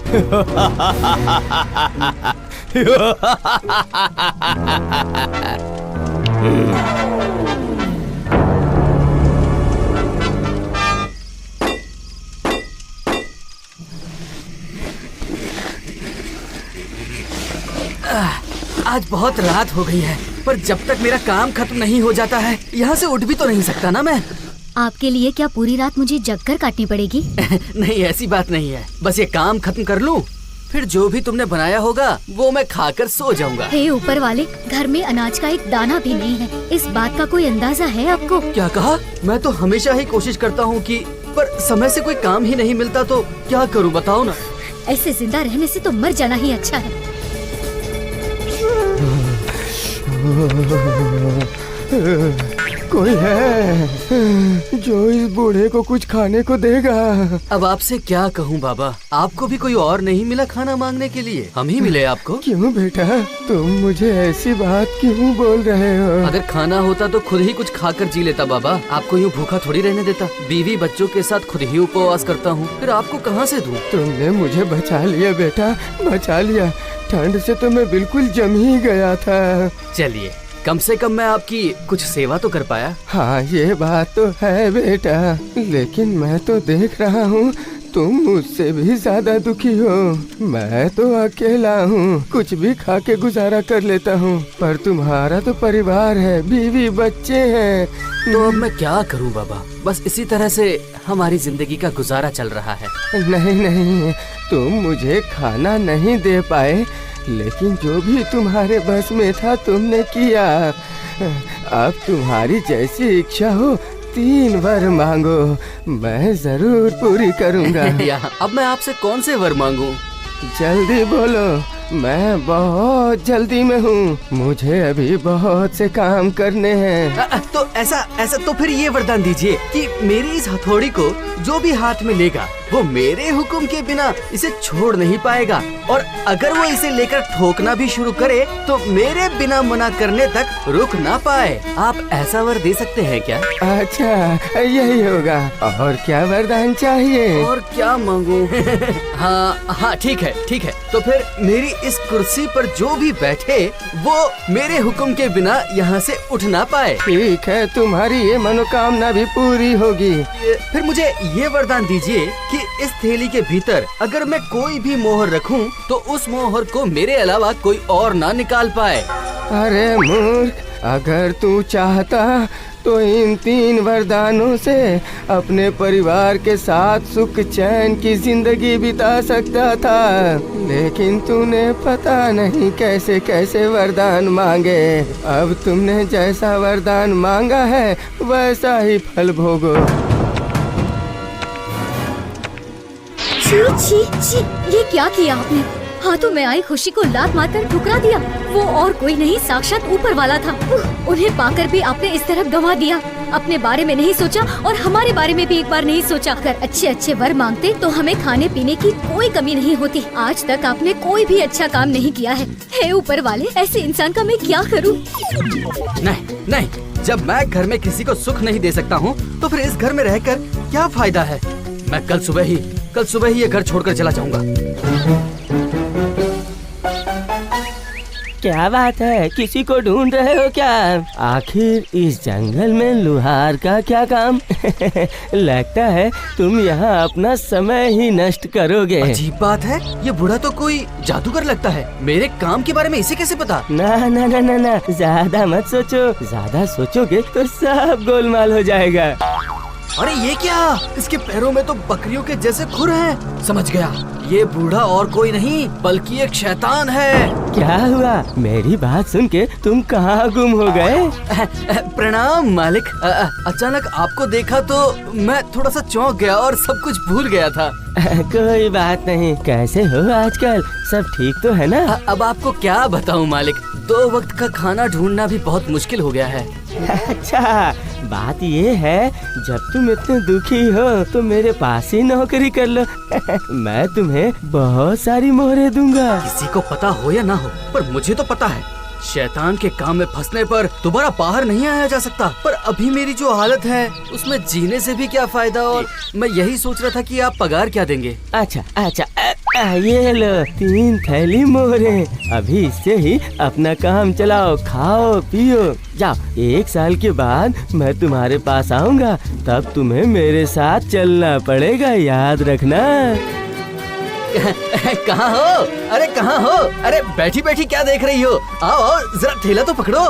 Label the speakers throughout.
Speaker 1: आज बहुत रात हो गई है, पर जब तक मेरा काम खत्म नहीं हो जाता है यहाँ से उठ भी तो नहीं सकता ना मैं।
Speaker 2: आपके लिए क्या पूरी रात मुझे जगकर काटनी पड़ेगी?
Speaker 1: नहीं, ऐसी बात नहीं है, बस ये काम खत्म कर लूं, फिर जो भी तुमने बनाया होगा वो मैं खाकर सो जाऊंगा।
Speaker 2: हे ऊपर वाले, घर में अनाज का एक दाना भी नहीं है, इस बात का कोई अंदाजा है आपको?
Speaker 1: क्या कहा? मैं तो हमेशा ही कोशिश करता हूँ कि, पर समय से कोई काम ही नहीं मिलता तो क्या करूँ बताओ ना।
Speaker 2: ऐसे जिंदा रहने से तो मर जाना ही अच्छा है।
Speaker 3: कोई है जो इस बूढ़े को कुछ खाने को देगा?
Speaker 1: अब आपसे क्या कहूँ बाबा, आपको भी कोई और नहीं मिला खाना मांगने के लिए? हम ही मिले आपको।
Speaker 3: क्यों बेटा, तुम मुझे ऐसी बात क्यों बोल रहे हो?
Speaker 1: अगर खाना होता तो खुद ही कुछ खाकर जी लेता बाबा, आपको यूँ भूखा थोड़ी रहने देता। बीवी बच्चों के साथ खुद ही उपवास करता हूँ, फिर आपको कहाँ से दूँ?
Speaker 3: तुमने मुझे बचा लिया बेटा, बचा लिया। ठंड से तो मैं बिल्कुल जम ही गया था।
Speaker 1: चलिए, कम से कम मैं आपकी कुछ सेवा तो कर पाया।
Speaker 3: हाँ, ये बात तो है बेटा, लेकिन मैं तो देख रहा हूँ तुम मुझसे भी ज्यादा दुखी हो। मैं तो अकेला हूँ, कुछ भी खा के गुजारा कर लेता हूँ, पर तुम्हारा तो परिवार है, बीवी बच्चे हैं।
Speaker 1: तो अब मैं क्या करूँ बाबा, बस इसी तरह से हमारी जिंदगी का गुजारा चल रहा है।
Speaker 3: नहीं नहीं, तुम मुझे खाना नहीं दे पाए, लेकिन जो भी तुम्हारे बस में था तुमने किया। अब तुम्हारी जैसी इच्छा हो 3 वर मांगो, मैं जरूर पूरी करूँगा।
Speaker 1: अब मैं आपसे कौन से वर मांगूं?
Speaker 3: जल्दी बोलो, मैं बहुत जल्दी में हूँ, मुझे अभी बहुत से काम करने हैं।
Speaker 1: तो ऐसा तो फिर ये वरदान दीजिए कि मेरी इस हथौड़ी को जो भी हाथ में लेगा वो मेरे हुक्म के बिना इसे छोड़ नहीं पाएगा, और अगर वो इसे लेकर ठोकना भी शुरू करे तो मेरे बिना मना करने तक रुक ना पाए। आप ऐसा वर दे सकते हैं क्या?
Speaker 3: अच्छा, यही होगा। और क्या वरदान चाहिए?
Speaker 1: और क्या मांगूं? हाँ ठीक है, तो फिर मेरी इस कुर्सी पर जो भी बैठे वो मेरे हुक्म के बिना यहाँ से उठ ना पाए।
Speaker 3: ठीक है, तुम्हारी ये मनोकामना भी पूरी होगी।
Speaker 1: फिर मुझे ये वरदान दीजिए कि इस थैली के भीतर अगर मैं कोई भी मोहर रखूं तो उस मोहर को मेरे अलावा कोई और ना निकाल पाए।
Speaker 3: अरे मूर्ख, अगर तू चाहता तो इन 3 वरदानों से अपने परिवार के साथ सुख चैन की जिंदगी बिता सकता था, लेकिन तूने पता नहीं कैसे कैसे वरदान मांगे। अब तुमने जैसा वरदान मांगा है वैसा ही फल भोगो।
Speaker 2: छी छी छी, ये क्या किया आपने? हाथों में आई खुशी को लात मारकर ठुकरा दिया। वो और कोई नहीं, साक्षात ऊपर वाला था। उन्हें पाकर भी आपने इस तरह गंवा दिया। अपने बारे में नहीं सोचा और हमारे बारे में भी एक बार नहीं सोचा। अगर अच्छे अच्छे वर मांगते तो हमें खाने पीने की कोई कमी नहीं होती। आज तक आपने कोई भी अच्छा काम नहीं किया है। हे ऊपर वाले, ऐसे इंसान का मैं क्या करूं?
Speaker 1: नहीं, जब मैं घर में किसी को सुख नहीं दे सकता हूँ तो फिर इस घर में रहकर क्या फायदा है? मैं कल सुबह ही ये घर छोड़कर चला जाऊंगा।
Speaker 3: क्या बात है, किसी को ढूंढ रहे हो क्या? आखिर इस जंगल में लुहार का क्या काम? लगता है तुम यहाँ अपना समय ही नष्ट करोगे।
Speaker 1: अजीब बात है, ये बूढ़ा तो कोई जादूगर लगता है। मेरे काम के बारे में इसे कैसे पता?
Speaker 3: ना ना ना ना ना, ज्यादा मत सोचो, ज्यादा सोचोगे तो सब गोलमाल हो जाएगा।
Speaker 1: अरे ये क्या? इसके पैरों में तो बकरियों के जैसे खुर हैं। समझ गया, ये बूढ़ा और कोई नहीं बल्कि एक शैतान है।
Speaker 3: क्या हुआ? मेरी बात सुन के तुम कहाँ गुम हो गए?
Speaker 1: प्रणाम मालिक। अचानक आपको देखा तो मैं थोड़ा सा चौंक गया और सब कुछ भूल गया था।
Speaker 3: कोई बात नहीं, कैसे हो आजकल? सब ठीक तो है ना?
Speaker 1: अब आपको क्या बताऊं मालिक, 2 वक्त का खाना ढूंढना भी बहुत मुश्किल हो गया है।
Speaker 3: अच्छा, बात ये है, जब तुम इतने दुखी हो तो मेरे पास ही नौकरी कर लो। मैं तुम्हें बहुत सारी मोहरें दूंगा।
Speaker 1: किसी को पता हो या ना हो, पर मुझे तो पता है, शैतान के काम में फंसने पर दोबारा बाहर नहीं आया जा सकता। पर अभी मेरी जो हालत है उसमें जीने से भी क्या फायदा, और मैं यही सोच रहा था कि आप पगार क्या देंगे।
Speaker 3: अच्छा, ये लो 3 थैली मोहरे। अभी इससे ही अपना काम चलाओ, खाओ पियो। जाओ, 1 साल के बाद मैं तुम्हारे पास आऊंगा, तब तुम्हें मेरे साथ चलना पड़ेगा, याद रखना।
Speaker 1: कहाँ हो? अरे कहाँ हो? अरे बैठी बैठी क्या देख रही हो? आओ आओ, जरा थैला तो पकड़ो।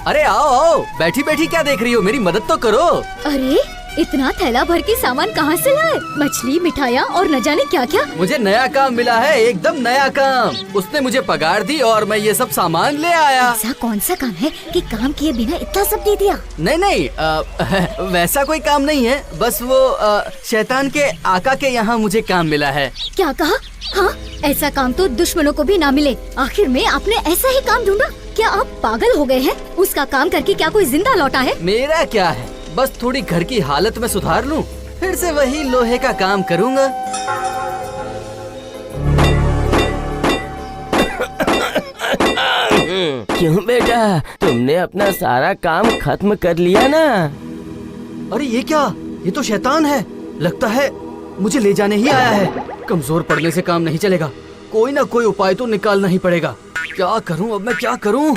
Speaker 1: अरे आओ आओ, बैठी बैठी क्या देख रही हो? मेरी मदद तो करो।
Speaker 2: अरे इतना थैला भर के सामान कहाँ से लाए? मछली, मिठाइयाँ और न जाने क्या क्या।
Speaker 1: मुझे नया काम मिला है, एकदम नया काम। उसने मुझे पगार दी और मैं ये सब सामान ले आया।
Speaker 2: ऐसा कौन सा काम है कि काम किए बिना इतना सब दे दिया?
Speaker 1: नहीं नहीं, वैसा कोई काम नहीं है, बस वो शैतान के आका के यहाँ मुझे काम मिला है।
Speaker 2: क्या कहा? हाँ, ऐसा काम तो दुश्मनों को भी ना मिले। आखिर में आपने ऐसा ही काम ढूंढा? क्या आप पागल हो गए हैं? उसका काम करके क्या कोई जिंदा लौटा है?
Speaker 1: मेरा क्या है, बस थोड़ी घर की हालत में सुधार लूं, फिर से वही लोहे का काम करूंगा।
Speaker 3: क्यों बेटा, तुमने अपना सारा काम खत्म कर लिया ना?
Speaker 1: अरे ये क्या? ये तो शैतान है, लगता है मुझे ले जाने ही आया है। कमजोर पड़ने से काम नहीं चलेगा, कोई ना कोई उपाय तो निकालना ही पड़ेगा। क्या करूं अब मैं, क्या करूं?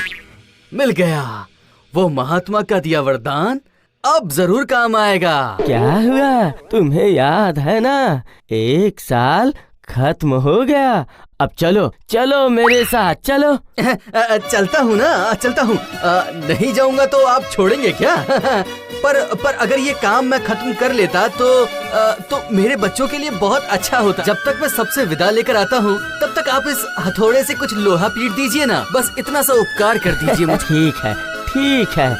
Speaker 1: मिल गया, वो महात्मा का दिया वरदान अब जरूर काम आएगा।
Speaker 3: क्या हुआ, तुम्हें याद है ना? 1 साल खत्म हो गया। अब चलो चलो मेरे साथ चलो।
Speaker 1: चलता हूँ ना, चलता हूँ। नहीं जाऊंगा तो आप छोड़ेंगे क्या? पर अगर ये काम मैं खत्म कर लेता तो मेरे बच्चों के लिए बहुत अच्छा होता। जब तक मैं सबसे विदा लेकर आता हूँ, तब तक आप इस हथौड़े से कुछ लोहा पीट दीजिए ना, बस इतना सा उपकार कर दीजिए मुझे।
Speaker 3: ठीक है, ठीक है।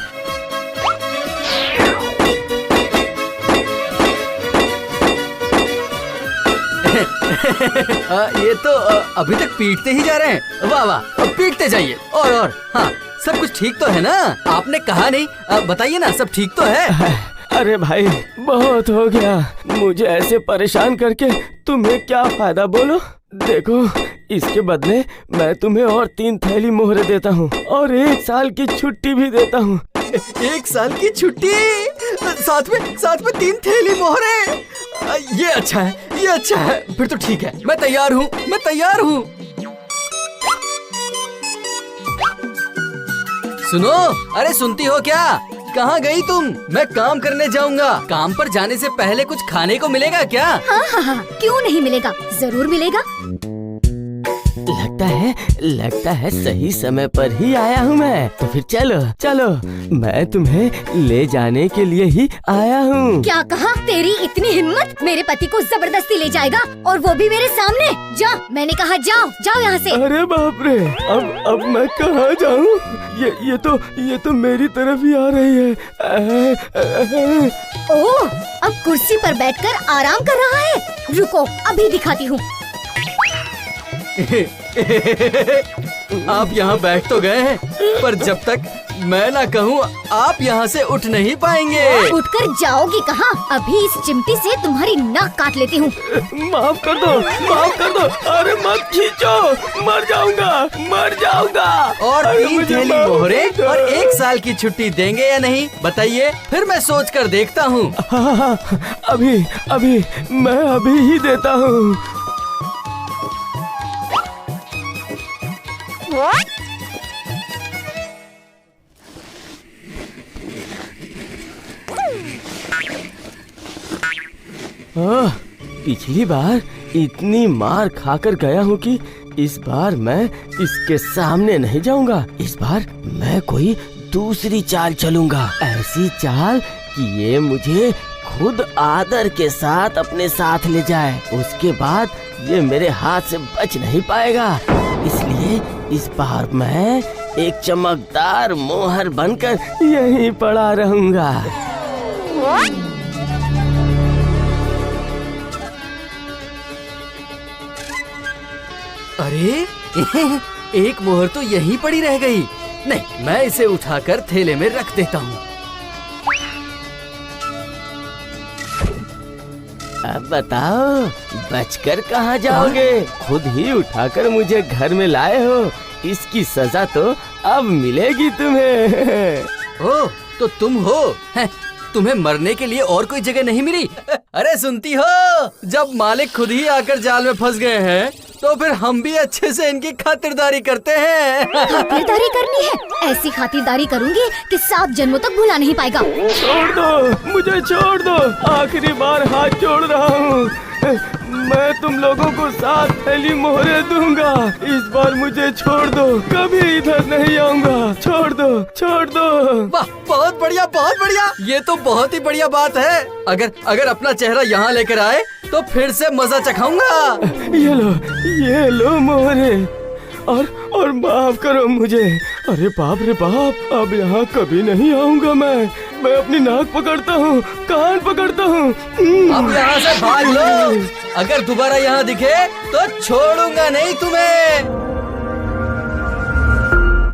Speaker 1: ये तो अभी तक पीटते ही जा रहे हैं। वाह वाह, अब पीटते जाइए और। हाँ, सब कुछ ठीक तो है ना? आपने कहा नहीं, बताइए ना, सब ठीक तो है?
Speaker 3: अरे भाई, बहुत हो गया। मुझे ऐसे परेशान करके तुम्हें क्या फायदा, बोलो? देखो, इसके बदले मैं तुम्हें और 3 थैली मोहरे देता हूँ और 1 साल की छुट्टी भी देता हूँ।
Speaker 1: 1 साल की छुट्टी, साथ में 3 थैली मोहरे। ये अच्छा है, ये अच्छा है। फिर तो ठीक है, मैं तैयार हूँ, मैं तैयार हूँ। सुनो, अरे सुनती हो क्या? कहाँ गई तुम? मैं काम करने जाऊंगा। काम पर जाने से पहले कुछ खाने को मिलेगा क्या?
Speaker 2: हाँ, क्यों नहीं मिलेगा, जरूर मिलेगा।
Speaker 3: लगता है सही समय पर ही आया हूँ मैं। तो फिर चलो चलो, मैं तुम्हें ले जाने के लिए ही आया हूँ।
Speaker 2: क्या कहा? तेरी इतनी हिम्मत? मेरे पति को जबरदस्ती ले जाएगा, और वो भी मेरे सामने? जाओ, मैंने कहा जाओ, जाओ यहाँ से।
Speaker 3: अरे बाप रे, अब मैं कहाँ जाऊँ? ये तो मेरी तरफ ही आ रही है।
Speaker 2: ओह, अब कुर्सी पर बैठकर आराम कर रहा है। रुको, अभी दिखाती हूँ।
Speaker 1: आप यहाँ बैठ तो गए हैं, पर जब तक मैं ना कहूँ आप यहाँ से उठ नहीं पाएंगे।
Speaker 2: उठकर जाओगी कहाँ? अभी इस चिमटी से तुम्हारी नाक काट लेती हूँ।
Speaker 3: माफ कर दो, माफ कर दो। अरे मत खींचो, मर जाऊंगा।
Speaker 1: और 3 थैली मोहरे और 1 साल की छुट्टी देंगे या नहीं, बताइए, फिर मैं सोच कर देखता हूँ।
Speaker 3: हाँ, अभी मैं अभी ही देता हूँ। पिछली बार इतनी मार खाकर गया हूँ कि इस बार मैं इसके सामने नहीं जाऊंगा। इस बार मैं कोई दूसरी चाल चलूंगा, ऐसी चाल कि ये मुझे खुद आदर के साथ अपने साथ ले जाए। उसके बाद ये मेरे हाथ से बच नहीं पाएगा। इसलिए इस बार मैं एक चमकदार मोहर बनकर यहीं पड़ा रहूंगा।
Speaker 1: अरे एक मोहर तो यहीं पड़ी रह गई। नहीं, मैं इसे उठाकर थैले में रख देता हूँ।
Speaker 3: अब बताओ, बचकर कहाँ जाओगे? खुद ही उठाकर मुझे घर में लाए हो, इसकी सजा तो अब मिलेगी तुम्हें।
Speaker 1: ओह, तो तुम हो? तुम्हें मरने के लिए और कोई जगह नहीं मिली? अरे सुनती हो, जब मालिक खुद ही आकर जाल में फंस गए हैं तो फिर हम भी अच्छे से इनकी खातिरदारी करते हैं।
Speaker 2: खातिरदारी करनी है? ऐसी खातिरदारी करूंगी कि 7 जन्मों तक भुला नहीं पाएगा।
Speaker 3: छोड़ दो, मुझे छोड़ दो, आखिरी बार हाथ जोड़ रहा हूँ। मैं तुम लोगों को 7 थैली मोहरे दूंगा। इस बार मुझे छोड़ दो, कभी इधर नहीं आऊंगा। छोड़ दो, छोड़ दो।
Speaker 1: वाह, बहुत बढ़िया, बहुत बढ़िया। ये तो बहुत ही बढ़िया बात है। अगर अपना चेहरा यहाँ लेकर आए तो फिर से मजा चखाऊंगा।
Speaker 3: ये लो मोहरे, और माफ करो मुझे। अरे बाप रे बाप, अब यहाँ कभी नहीं आऊंगा मैं अपनी नाक पकड़ता हूँ, कान पकड़ता हूँ।
Speaker 1: अब यहाँ से भाग लो। अगर दोबारा यहाँ दिखे तो छोड़ूंगा नहीं तुम्हें।